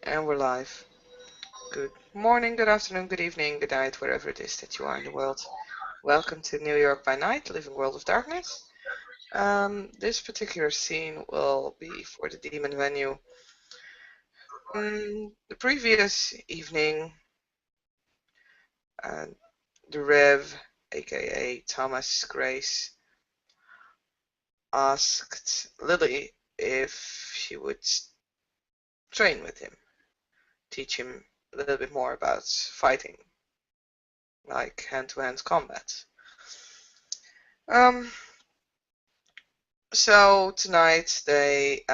And we're live. Good morning, good afternoon, good evening, good night, wherever it is that you are in the world. Welcome to New York by Night, Living World of Darkness. This particular scene will be for the Demon Venue. The previous evening, the Rev, aka Thomas Grace, asked Lily if she would train with him, teach him a little bit more about fighting, like hand-to-hand combat. So tonight Lily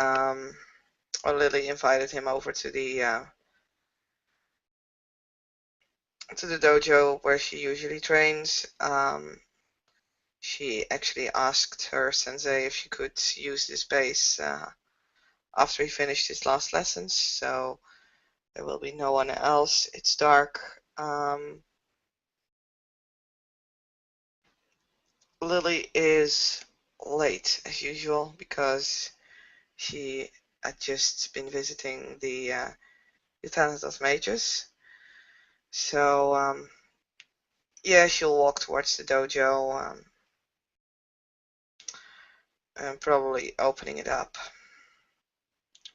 invited him over to the dojo where she usually trains. She actually asked her sensei if she could use this base after he finished his last lessons, so there will be no one else. It's dark. Lily is late as usual because she had just been visiting the Lieutenant of Mages. So yeah, she'll walk towards the dojo, and probably opening it up,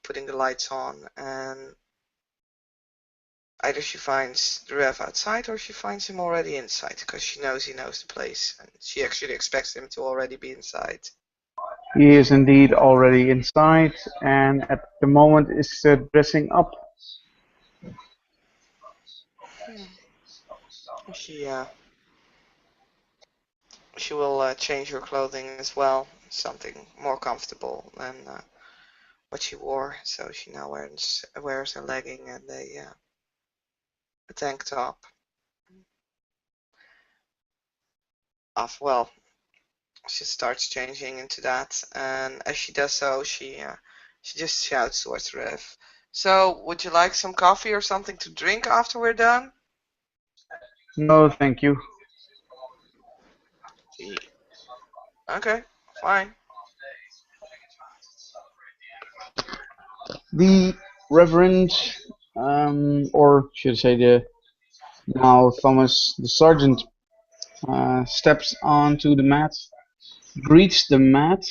putting the lights on, and either she finds the Rev outside or she finds him already inside, because she knows he knows the place, and she actually expects him to already be inside. He is indeed already inside, and at the moment is dressing up. She will change her clothing as well, something more comfortable than what she wore. So she now wears a legging and a tank top. Well, she starts changing into that, and as she does so, she just shouts towards Rev. So, would you like some coffee or something to drink after we're done? No, thank you. Okay, fine. The Reverend, or should I say now Thomas the Sergeant, steps onto the mat, greets the mat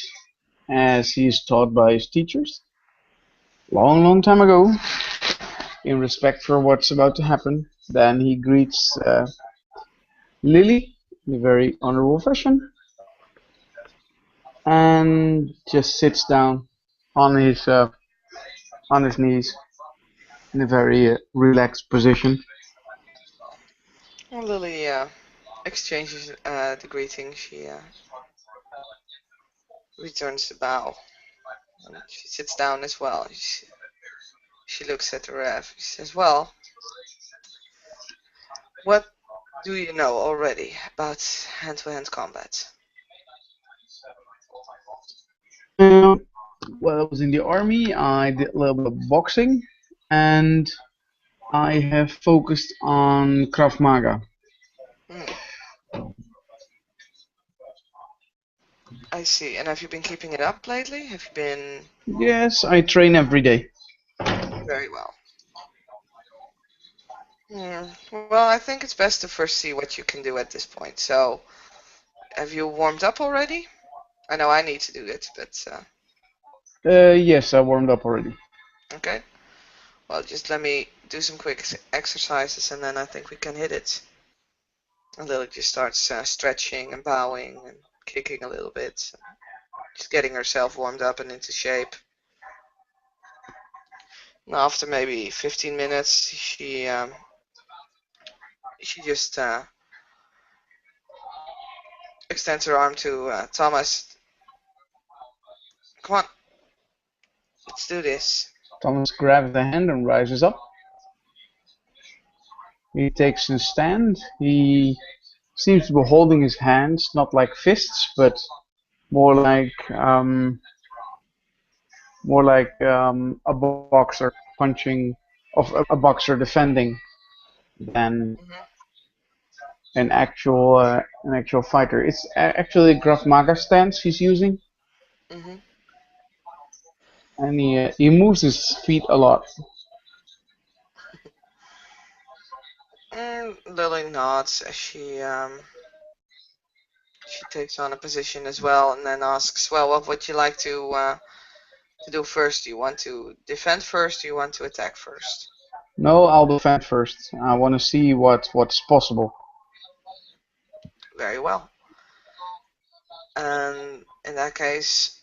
as he is taught by his teachers long time ago, in respect for what's about to happen. Then he greets Lily in a very honorable fashion and just sits down on his knees in a very relaxed position. Well, Lily exchanges the greeting. She returns the bow. And she sits down as well. She looks at the Rev. She says, well, what do you know already about hand-to-hand combat? While I was in the army, I did a little bit of boxing, and I have focused on Krav Maga. I see. And have you been keeping it up lately? Have you been... Yes, I train every day. Very well. Well, I think it's best to first see what you can do at this point. So, have you warmed up already? I know I need to do it, but... Yes, I warmed up already. Okay. Well, just let me do some quick exercises, and then I think we can hit it. And Lily just starts stretching and bowing and kicking a little bit. Just getting herself warmed up and into shape. And after maybe 15 minutes, she just extends her arm to Thomas. Come on, let's do this. Thomas grabs the hand and rises up. He takes a stand. He seems to be holding his hands, not like fists, but more like a boxer punching, of a boxer defending, than an actual fighter. It's actually a Krav Maga stance he's using, and he moves his feet a lot. And Lily nods as she takes on a position as well, and then asks, "Well, what would you like to do first? Do you want to defend first? Do you want to attack first?" No, I'll defend first. I want to see what's possible. Very well. And in that case,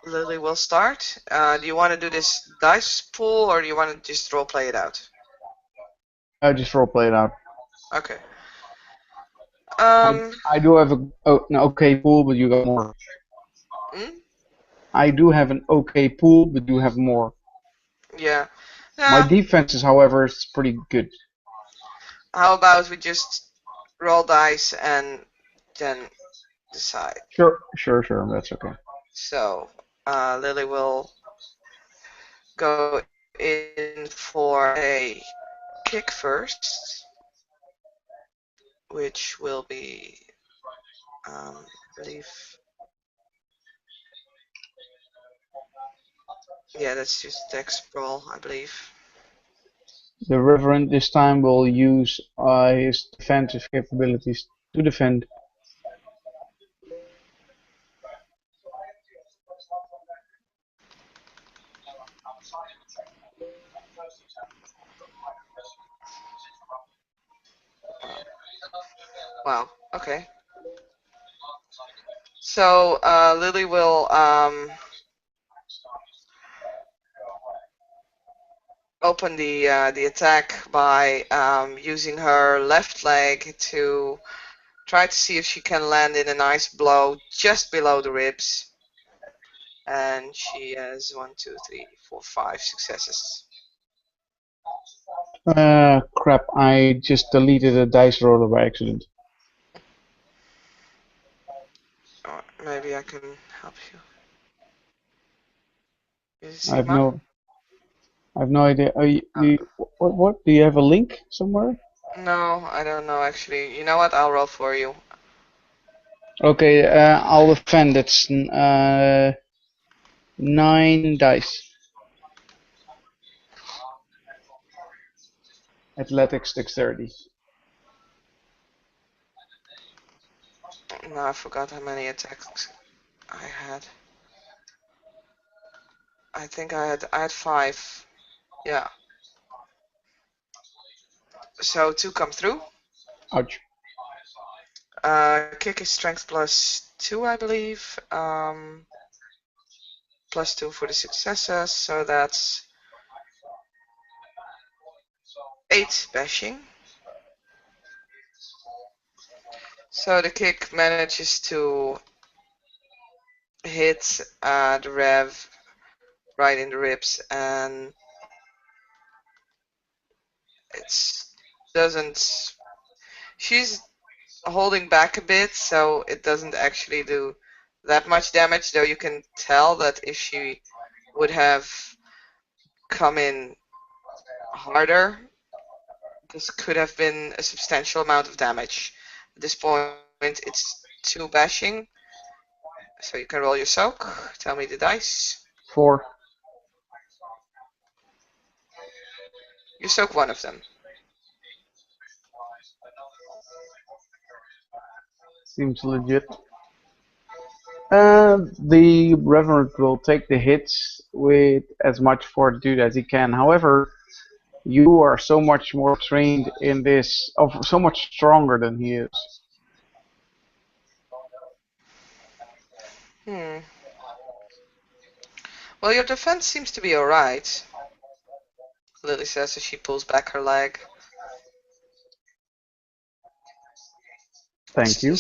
Lily will start. Do you want to do this dice pool, or do you want to just role play it out? I just roleplay it out. Okay. I do have an okay pool, but you got more. I do have an okay pool, but you have more. Yeah. My defenses, however, is pretty good. How about we just roll dice and then decide? Sure, that's okay. So, Lily will go in for a kick first, which will be, I believe, yeah, that's just dex roll, I believe. The Reverend this time will use his defensive capabilities to defend. Wow, okay. So Lily will open the attack by using her left leg to try to see if she can land in a nice blow just below the ribs. And she has 1, 2, 3, 4, 5 successes. Crap, I just deleted a dice roller by accident. Oh, maybe I can help you. I have no idea. What? Do you have a link somewhere? No, I don't know actually. You know what? I'll roll for you. Okay, I'll defend. It's 9 dice. Athletics, dexterity. No, I forgot how many attacks I had. I think I had 5. Yeah. So 2 come through. Ouch. Kick is strength +2, I believe. +2 for the successes, so that's 8 bashing. So the kick manages to hit the Rev right in the ribs, and it doesn't. She's holding back a bit, so it doesn't actually do that much damage, though you can tell that if she would have come in harder, this could have been a substantial amount of damage. At this point, it's 2 bashing, so you can roll your soak. Tell me the dice. 4. You soak one of them. Seems legit. The Reverend will take the hits with as much fortitude as he can. However, you are so much more trained in this, so much stronger than he is. Well, your defense seems to be alright, Lily says as she pulls back her leg. Thank you.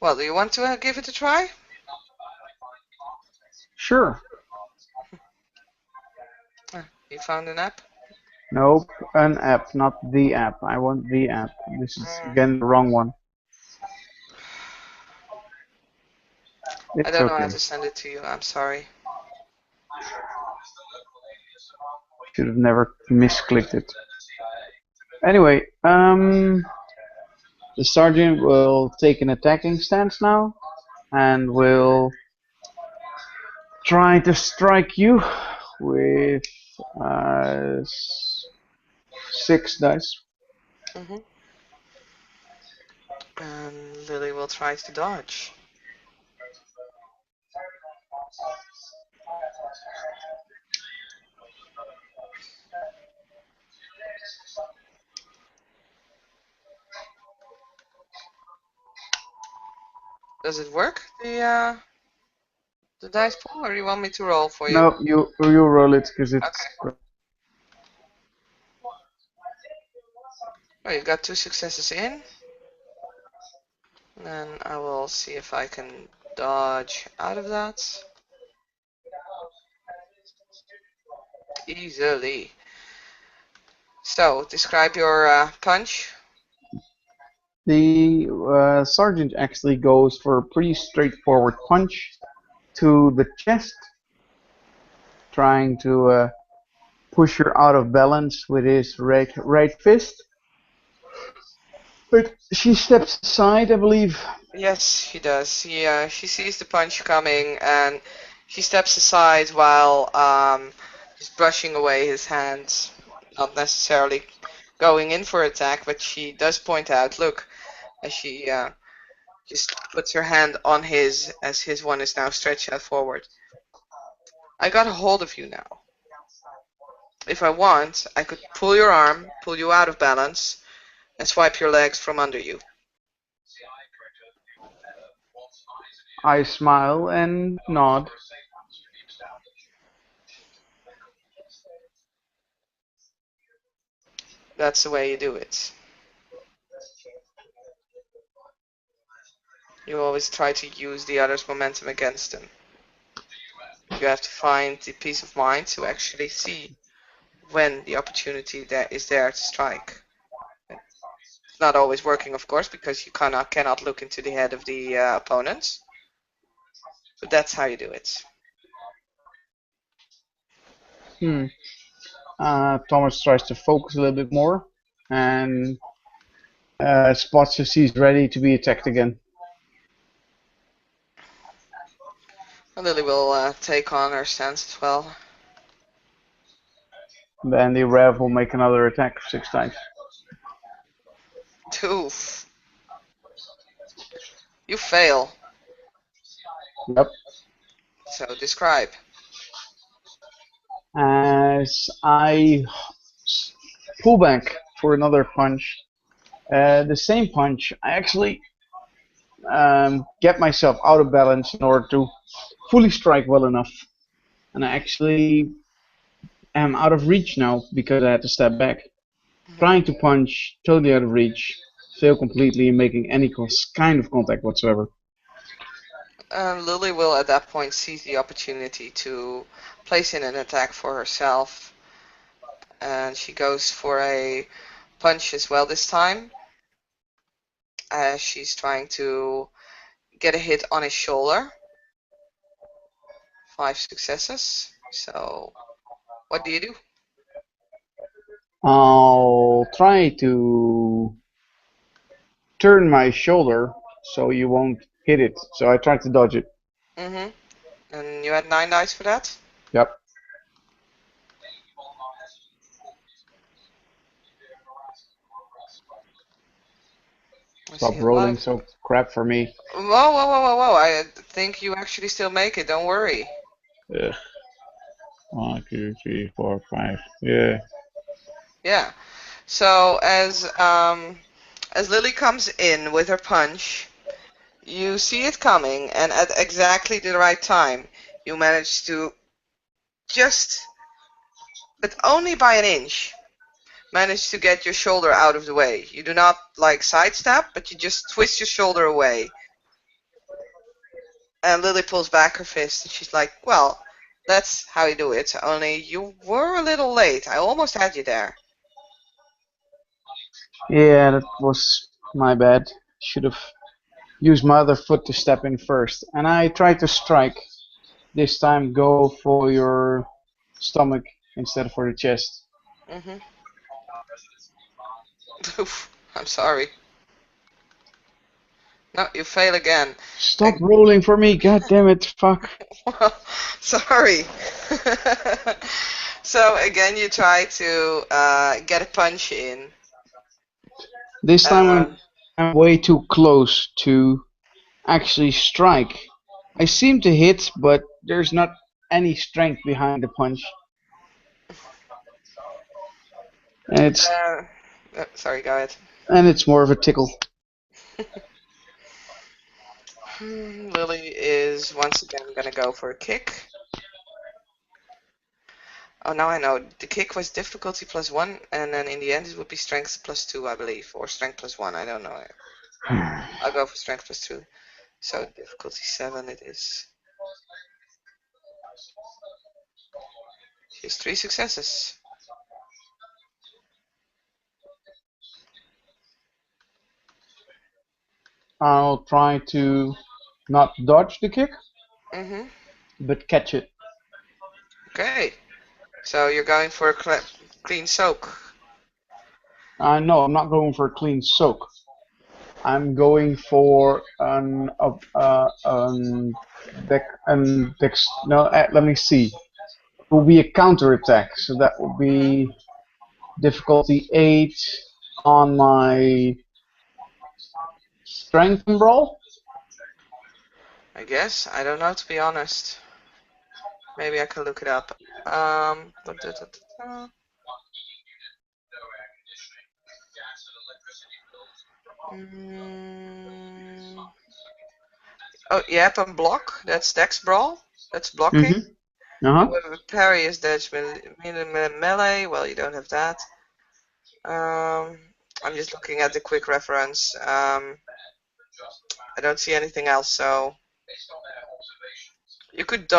Well, do you want to give it a try? Sure. You found an app? Nope, an app, not the app. I want the app. This is again the wrong one. It's I don't know okay. how to send it to you. I'm sorry. Should have never misclicked it. Anyway, the sergeant will take an attacking stance now, and will trying to strike you with 6 dice. Mm-hmm. And Lily will try to dodge. Does it work, the dice pool, or do you want me to roll for you? No, you roll it because it's. Okay. Oh, you got 2 successes in. Then I will see if I can dodge out of that. Easily. So, describe your punch. The sergeant actually goes for a pretty straightforward punch to the chest, trying to push her out of balance with his right fist. But she steps aside, I believe. Yes, she does. She sees the punch coming and she steps aside while just brushing away his hands. Not necessarily going in for attack, but she does point out, look, as she just puts her hand on his as his one is now stretched out forward. I got a hold of you now. If I want, I could pull your arm, pull you out of balance, and swipe your legs from under you. I smile and nod. That's the way you do it. You always try to use the other's momentum against them. You have to find the peace of mind to actually see when the opportunity that is there to strike. It's not always working, of course, because you cannot look into the head of the opponent. But that's how you do it. Thomas tries to focus a little bit more and spots as he's ready to be attacked again. And Lily will take on her stance as well. Then the Rev will make another attack 6 times. Oof. You fail. Yep. So describe. As I pull back for another punch, the same punch, I actually get myself out of balance in order to fully strike well enough. And I actually am out of reach now because I had to step back. Trying to punch, totally out of reach, fail completely in making any kind of contact whatsoever. Lily will at that point seize the opportunity to place in an attack for herself. And she goes for a punch as well this time. As she's trying to get a hit on his shoulder. 5 successes. So, what do you do? I'll try to turn my shoulder so you won't hit it. So I try to dodge it. Mm-hmm. And you had 9 dice for that? Yep. Stop rolling so crap for me. Whoa. I think you actually still make it. Don't worry. Ugh. 1, 2, 3, 4, 5. Yeah. Yeah. So as Lily comes in with her punch, you see it coming, and at exactly the right time, you manage to just, but only by an inch, manage to get your shoulder out of the way. You do not like sidestep, but you just twist your shoulder away. And Lily pulls back her fist, and she's like, well, that's how you do it, only you were a little late. I almost had you there. Yeah, that was my bad. Should have used my other foot to step in first. And I tried to strike. This time go for your stomach instead of for the chest. Mm-hmm. Oof, I'm sorry. No, you fail again. Stop rolling for me, god damn it, fuck. Well, sorry. So again, you try to get a punch in. This time I'm way too close to actually strike. I seem to hit, but there's not any strength behind the punch. And it's sorry, go ahead. and it's more of a tickle. Lily is once again gonna go for a kick. Oh, now I know. The kick was difficulty +1, and then in the end it would be strength +2, I believe, or strength +1. I don't know. I'll go for strength +2. So difficulty 7 it is. She has 3 successes. I'll try to not dodge the kick, but catch it. Okay. So you're going for a clean soak. No, I'm not going for a clean soak. I'm going for let me see. It will be a counter attack, so that will be difficulty 8 on my strength and brawl. I guess. I don't know, to be honest. Maybe I can look it up. Oh, yep, and block. That's Dex Brawl. That's blocking. Parry is Dodge melee. Well, you don't have that. I'm just looking at the quick reference. I don't see anything else, so you could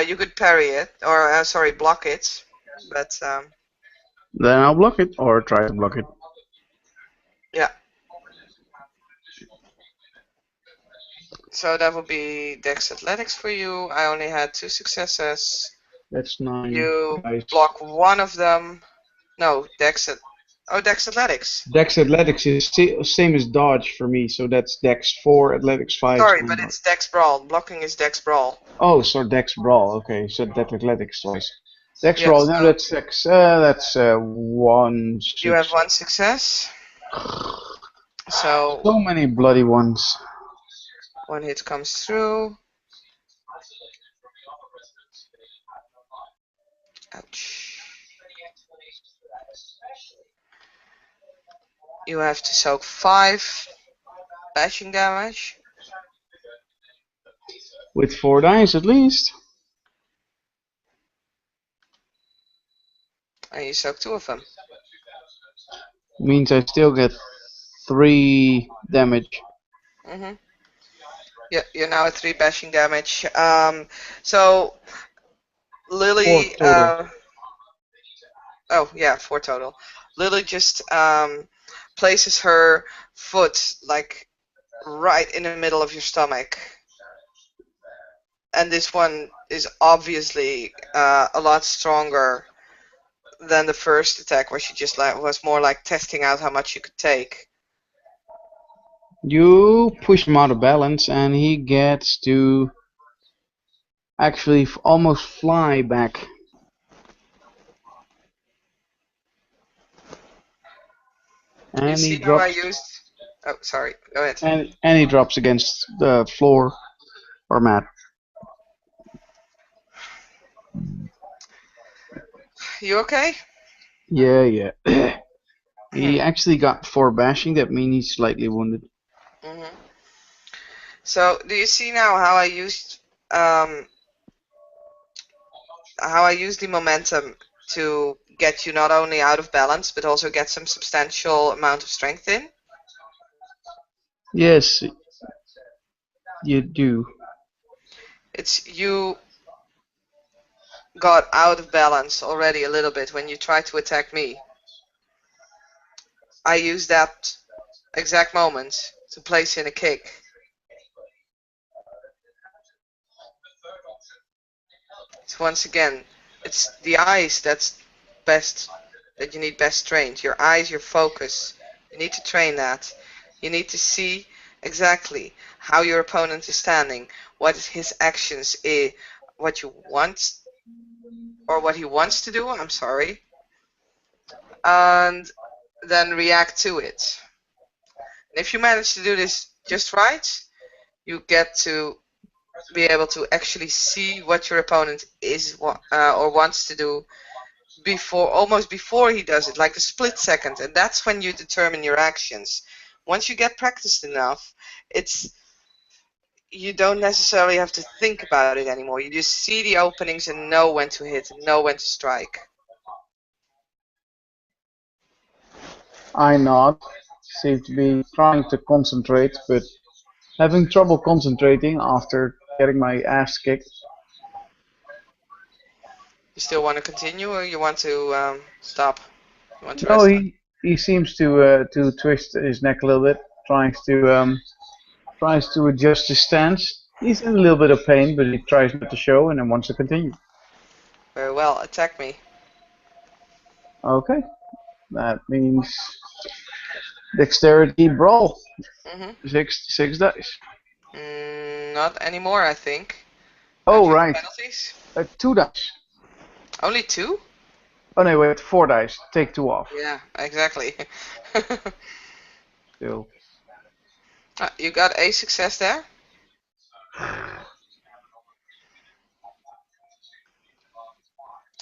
you could parry it, or sorry, block it, but then I'll block it, or try to block it. Yeah. So that would be Dex Athletics for you. I only had 2 successes. That's 9. You guys. block one of them. No, Dex Athletics. Dex Athletics is same as dodge for me, so that's Dex 4, Athletics 5. Sorry, but it's Dex Brawl. Blocking is Dex Brawl. Oh, so Dex Brawl. Okay, so that's Athletics twice. Dex Brawl. No, that's 6. That's 1. You have 1 success. So many bloody ones. 1 hit comes through. Ouch. You have to soak 5 bashing damage. With 4 dice at least. And you soak 2 of them. Means I still get 3 damage. Yeah, you're now at 3 bashing damage. So Lily. 4 total. 4 total. Lily just places her foot like right in the middle of your stomach, and this one is obviously a lot stronger than the first attack, where she just was more like testing out how much you could take. You push him out of balance, and he gets to actually almost fly back. And you see he drops. How I used? Oh, sorry. Go ahead. And he drops against the floor or mat. You okay? Yeah. He actually got 4 bashing. That means he's slightly wounded. So, do you see now how I used the momentum to get you not only out of balance, but also get some substantial amount of strength in? Yes, you do. It's you got out of balance already a little bit when you tried to attack me. I used that exact moment to place in a kick. So once again, it's the eyes that you need best trained. Your eyes, your focus. You need to train that. You need to see exactly how your opponent is standing, what his actions is, what you want, or what he wants to do, I'm sorry, and then react to it. And if you manage to do this just right, you get to be able to actually see what your opponent is or wants to do almost before he does it, like a split second, and that's when you determine your actions. Once you get practiced enough, you don't necessarily have to think about it anymore. You just see the openings and know when to hit and know when to strike. I not seem to be trying to concentrate, but having trouble concentrating after getting my ass kicked. You still want to continue, or you want to stop? You want to No, rest? he seems to twist his neck a little bit, tries to adjust his stance. He's in a little bit of pain, but he tries not to show and then wants to continue. Very well. Attack me. Okay, that means dexterity brawl. Mm-hmm. Six dice. Not anymore, I think. Don't Oh you have right, penalties? 2 dice. Only 2? Oh no, wait, 4 dice. Take 2 off. Yeah, exactly. Still. You got a success there.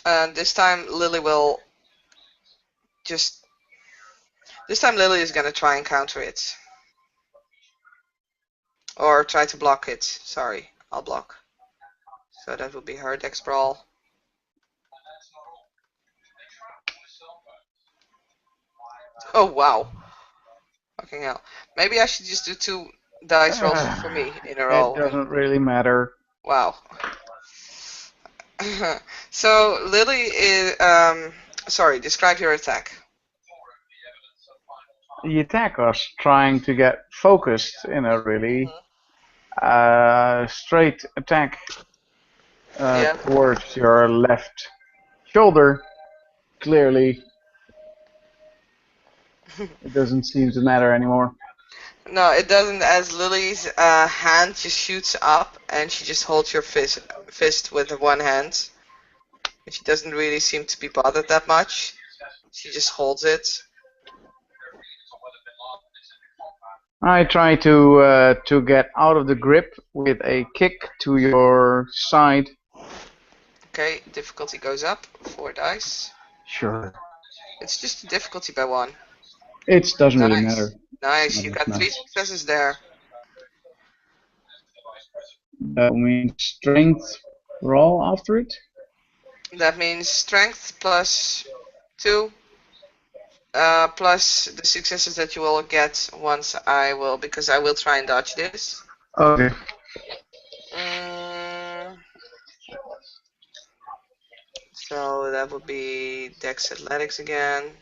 And this time Lily will just... This time Lily is gonna try and counter it. Or try to block it. Sorry, I'll block. So that would be her dex brawl. Oh wow. Fucking hell. Maybe I should just do 2 dice rolls for me in a It row. doesn't really matter. Wow. So Lily is sorry, describe your attack. The attack was trying to get focused in a really straight attack Yeah. towards your left shoulder. Clearly, it doesn't seem to matter anymore. No, it doesn't, as Lily's hand just shoots up and she just holds your fist with the one hand. And she doesn't really seem to be bothered that much. She just holds it. I try to get out of the grip with a kick to your side. Okay, difficulty goes up. 4 dice. Sure. It's just a difficulty by 1. It doesn't really Nice. matter. Nice, you Not as got 3 much. successes there. That means strength roll after it. That means strength plus 2. Plus the successes that you will get once because I will try and dodge this. Okay. So that would be Dex Athletics again.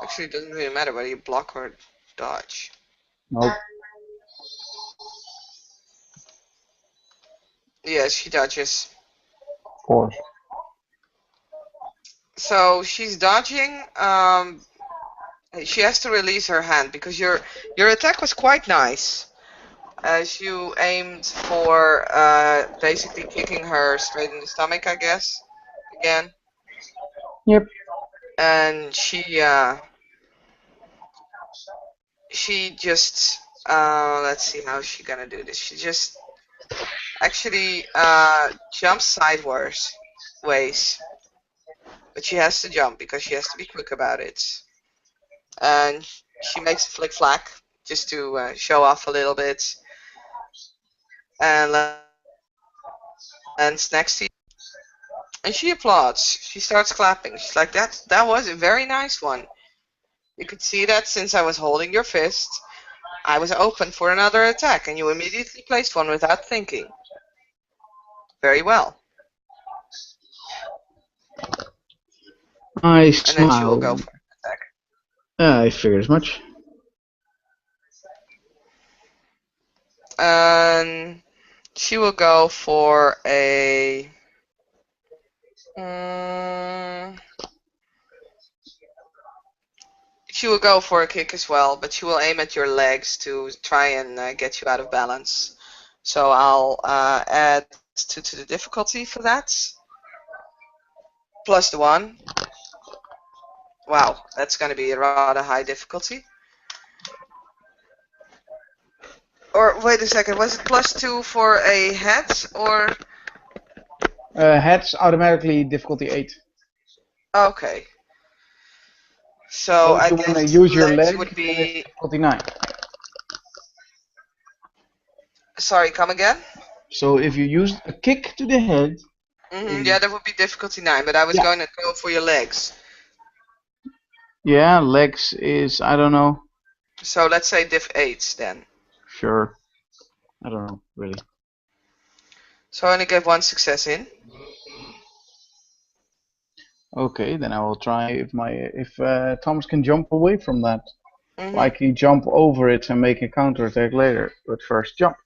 Actually, it doesn't really matter whether you block or dodge. Nope. Yes, she dodges. Of course. So she's dodging. She has to release her hand because your attack was quite nice, as you aimed for basically kicking her straight in the stomach, I guess. Again. Yep. And she just let's see how she's gonna do this. She just actually jumps sideways, but she has to jump because she has to be quick about it. And she makes a flick flack just to show off a little bit, and lands next to you. And she applauds. She starts clapping. She's like, that was a very nice one. You could see that since I was holding your fist, I was open for another attack, and you immediately placed one without thinking. Very well. I And then she will smile. go for an attack. I figured as much. And she will go for a... She will go for a kick as well, but she will aim at your legs to try and get you out of balance. So I'll add 2 to the difficulty for that. Plus the 1. Wow, that's going to be a rather high difficulty. Or wait a second, was it plus 2 for a head or? Heads automatically difficulty 8. Okay. So So if I you want to guess use your legs leg, would then it's be. difficulty 9. Sorry, come again? So if you use a kick to the head. Yeah, that would be difficulty 9, but I was going to go for your legs. Yeah, legs is, I don't know. So let's say diff 8 then. Sure. I don't know, really. So I only get 1 success in. Okay, then I will try if Thomas can jump away from that. Mm-hmm. Like he jump over it and make a counterattack later. But first jump.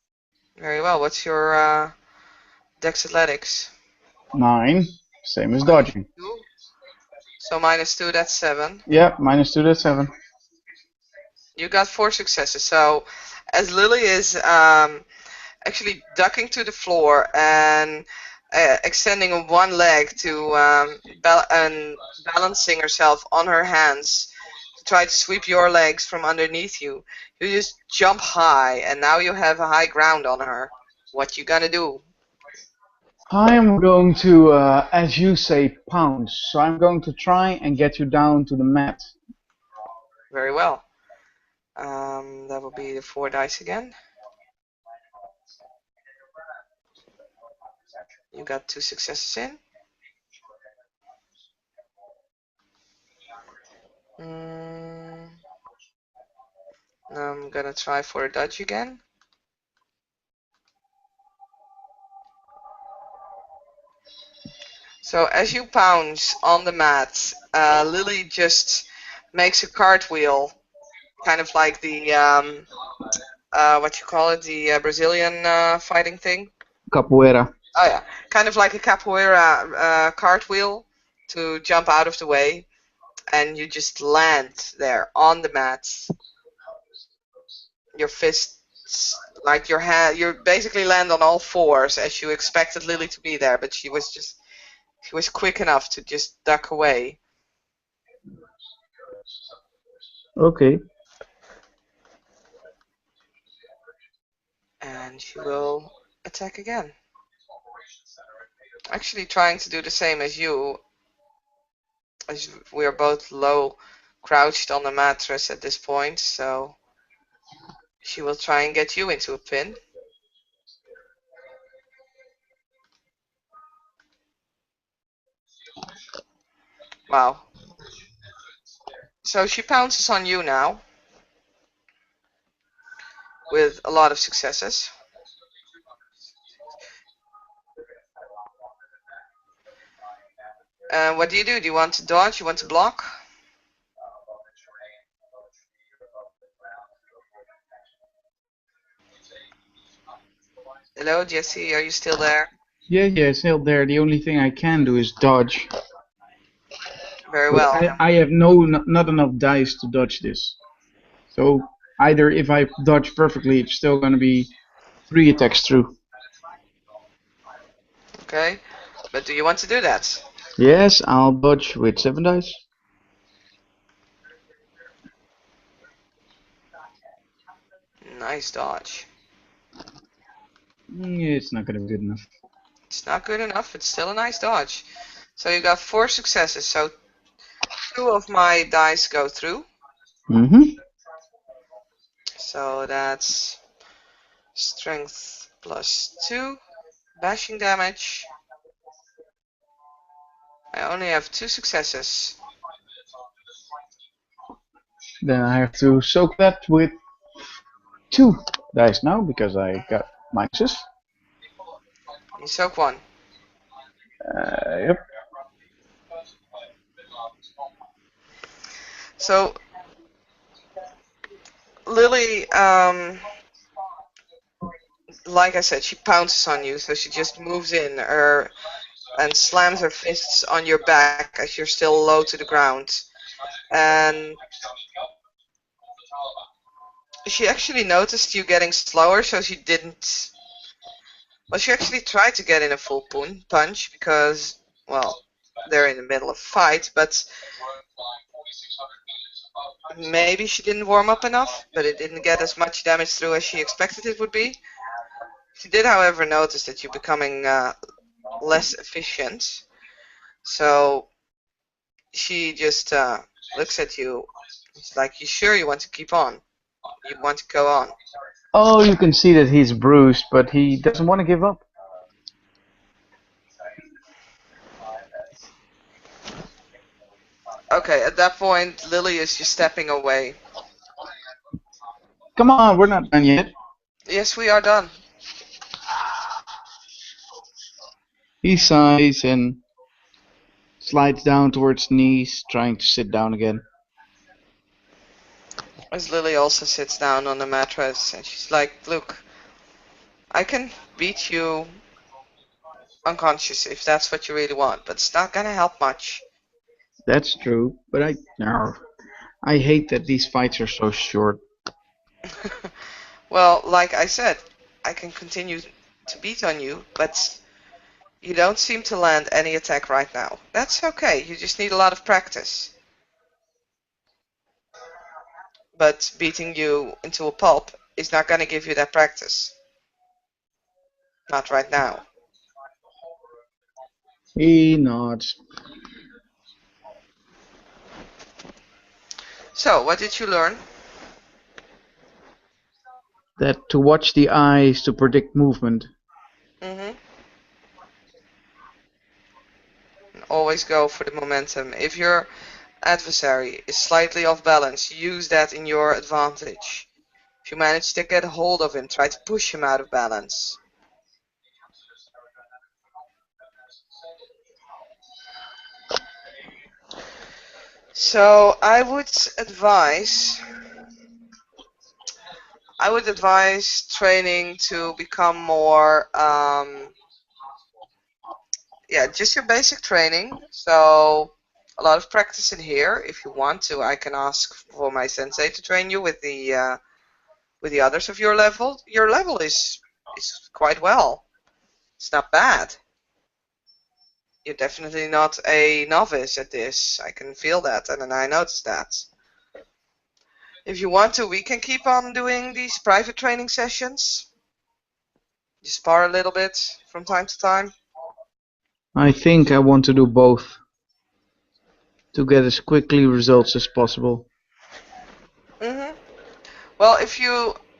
Very well. What's your Dex Athletics? 9. Same as dodging. 2. So -2, that's 7. Yeah, -2, that's 7. You got 4 successes. So as Lily is actually ducking to the floor and extending one leg to and balancing herself on her hands to try to sweep your legs from underneath you, you just jump high, and now you have a high ground on her. What you gonna do? I am going to, as you say, pounce. So I'm going to try and get you down to the mat. Very well. That will be the 4 dice again. You got 2 successes in. Now I'm gonna try for a dodge again. So as you pounce on the mat, Lily just makes a cartwheel, kind of like the what you call it, the Brazilian fighting thing. Capoeira. Oh yeah, kind of like a capoeira cartwheel to jump out of the way, and you just land there on the mat. Your fists, like your hand, you basically land on all fours as you expected Lily to be there, but she was quick enough to just duck away. Okay. And she will attack again. Actually trying to do the same as you, as we are both low crouched on the mattress at this point, so she will try and get you into a pin. Wow. So she pounces on you now with a lot of successes. What do? Do you want to dodge? You want to block? Hello, Jesse, are you still there? Yeah, it's still there. The only thing I can do is dodge. Very well. I have not enough dice to dodge this. So either if I dodge perfectly, it's still going to be 3 attacks through. Okay, but do you want to do that? Yes, I'll dodge with 7 dice. Nice dodge. It's not going to be good enough. It's not good enough. It's still a nice dodge. So you got 4 successes. So 2 of my dice go through. So that's strength plus 2, bashing damage. I only have 2 successes. Then I have to soak that with 2 dice now because I got minuses. You soak 1. Yep. So Lily, like I said, she pounces on you, so she just moves in and slams her fists on your back as you're still low to the ground. And she actually noticed you getting slower, so she didn't. Well, she actually tried to get in a full punch because, well, they're in the middle of a fight, but maybe she didn't warm up enough, but it didn't get as much damage through as she expected it would be. She did, however, notice that you're becoming less efficient, so she just looks at you. It's like, you sure you want to keep on? You want to go on? Oh, you can see that he's bruised, but he doesn't want to give up. Okay, at that point, Lily is just stepping away. Come on, we're not done yet. Yes, we are done. He sighs and slides down towards knees, trying to sit down again. As Lily also sits down on the mattress, and she's like, look, I can beat you unconscious if that's what you really want, but it's not gonna help much. That's true, but I hate that these fights are so short. Well, like I said, I can continue to beat on you, but you don't seem to land any attack right now. That's okay, you just need a lot of practice. But beating you into a pulp is not gonna give you that practice. Not right now. He nods. So, what did you learn? That to watch the eyes to predict movement. Mm-hmm. Always go for the momentum. If your adversary is slightly off balance, use that in your advantage. If you manage to get a hold of him, try to push him out of balance. So I would advise training to become more just your basic training. So a lot of practice in here. If you want to, I can ask for my sensei to train you with the others of your level. Your level is quite well. It's not bad. You're definitely not a novice at this. I can feel that, and I notice that. If you want to, we can keep on doing these private training sessions. You spar a little bit from time to time. I think I want to do both to get as quickly results as possible. Mhm. Well,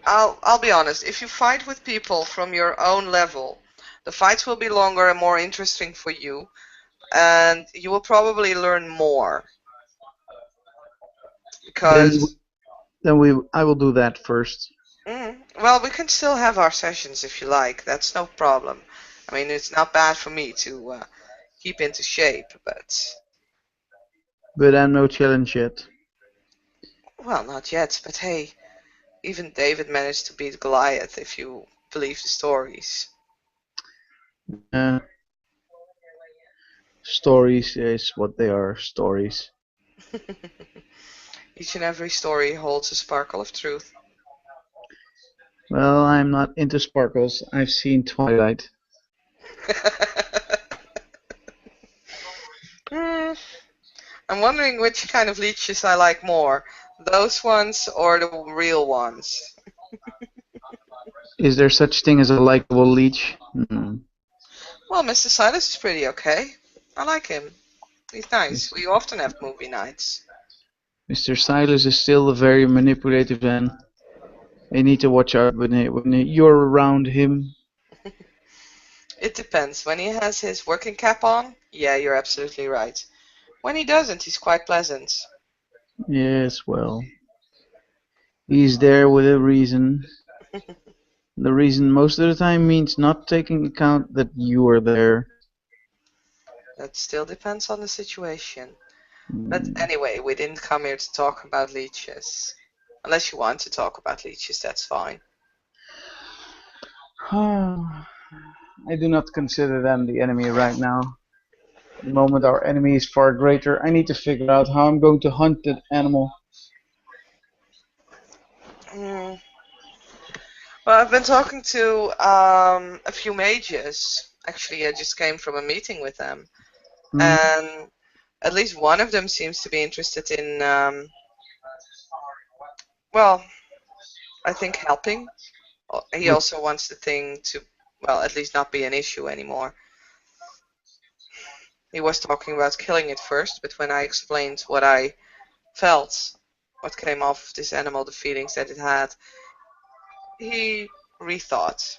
I'll be honest. If you fight with people from your own level, the fights will be longer and more interesting for you, and you will probably learn more. Because I will do that first. well, we can still have our sessions if you like. That's no problem. I mean, it's not bad for me to keep into shape, But I'm no challenge yet. well, not yet. But hey, even David managed to beat Goliath, if you believe the stories. Stories is what they are, stories. Each and every story holds a sparkle of truth. Well, I'm not into sparkles. I've seen Twilight. I'm wondering which kind of leeches I like more, those ones or the real ones. Is there such thing as a likable leech? Well, Mr. Silas is pretty okay. I like him. He's nice. We often have movie nights. Mr. Silas is still a very manipulative man. You need to watch out when you're around him. It depends. When he has his working cap on, yeah, you're absolutely right. When he doesn't, he's quite pleasant. Yes, well, he's there with a reason. The reason most of the time means not taking account that you are there. That still depends on the situation. But anyway, we didn't come here to talk about leeches. Unless you want to talk about leeches, that's fine. I do not consider them the enemy right now. The moment our enemy is far greater, I need to figure out how I'm going to hunt that animal. Well, I've been talking to a few mages. Actually, I just came from a meeting with them, Hmm. and at least one of them seems to be interested in, well, I think helping. He With also wants the thing to, well, at least not be an issue anymore. He was talking about killing it first, but when I explained what I felt, what came off of this animal, the feelings that it had, he rethought.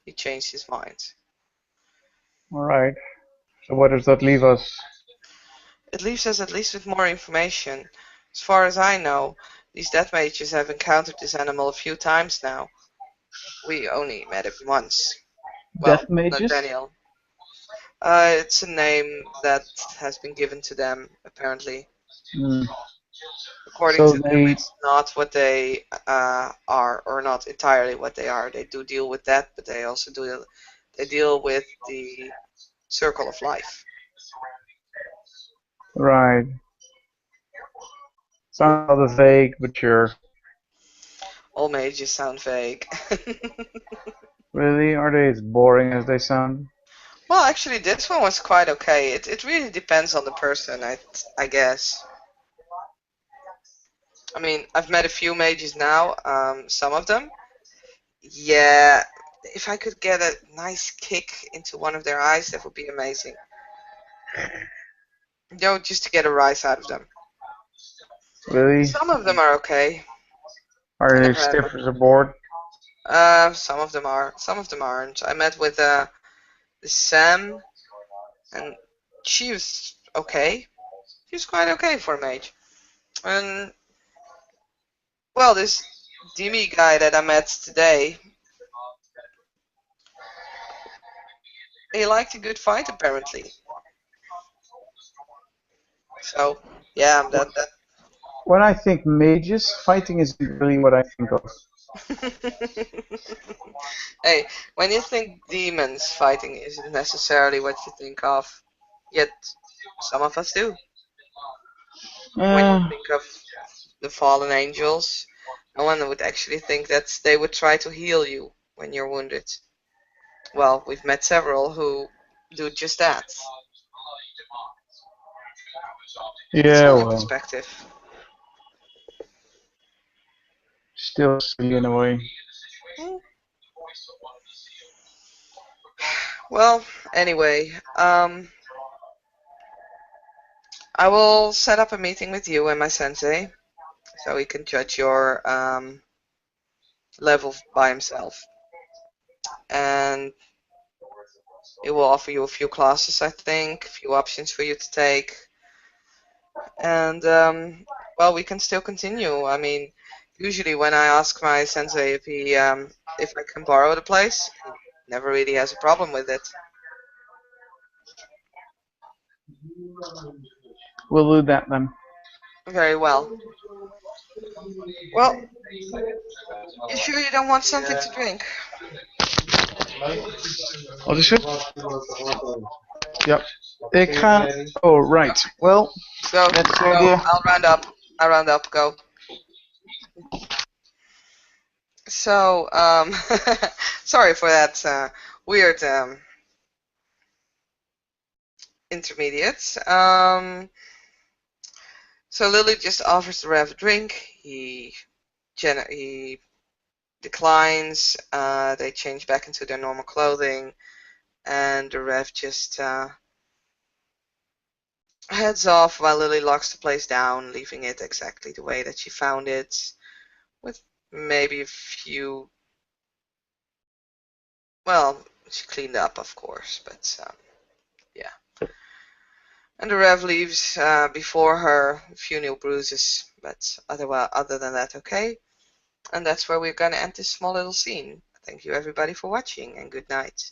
He changed his mind. all right. So what does that leave us? It leaves us at least with more information. As far as I know, these death mages have encountered this animal a few times now. We only met it once. Well, Death mages? Nathaniel. It's a name that has been given to them, apparently. Hmm. According So to them, they, it's not what they are, or not entirely what they are. They do deal with that, but they also they deal with the circle of life. right. Sounds rather vague, but sure. All mages sound vague. Really? Are they as boring as they sound? Well, actually, this one was quite okay. It really depends on the person, I guess. I mean, I've met a few mages now. Some of them, yeah. If I could get a nice kick into one of their eyes, that would be amazing. Just to get a rise out of them. Really? Some of them are okay. I Are they never had stiff as a board? some of them are. Some of them aren't. I met with Sam, and she was okay. She was quite okay for a mage. And well, this Demi guy that I met today, he liked a good fight apparently. So yeah, that. When I think mages, fighting isn't really what I think of. Hey, when you think demons, fighting isn't necessarily what you think of. Yet some of us do. When you Uh, think of the fallen angels, no one would actually think that they would try to heal you when you're wounded. Well, we've met several who do just that. It's yeah, all in well, perspective. still silly in a way. Hmm. Well, anyway, I will set up a meeting with you and my sensei so he can judge your level by himself. And it will offer you a few classes, I think, a few options for you to take. And well, we can still continue. I mean, usually when I ask my sensei if I can borrow the place, he never really has a problem with it. We'll do that then. Very well. Well, you sure you don't want something to drink? Wat is het? Ja. Ik ga... Oh, right. Well, Go, that's the go. idea. I'll round up. I'll round up. Go. So, sorry for that weird intermediate. So Lily just offers the Rev a drink. He declines. They change back into their normal clothing, and the Rev just heads off while Lily locks the place down, leaving it exactly the way that she found it, with maybe a few. Well, she cleaned up, of course, but yeah. And the Rev leaves before her, a few new bruises, but other than that, okay. And that's where we're gonna end this small little scene. Thank you everybody for watching, and good night.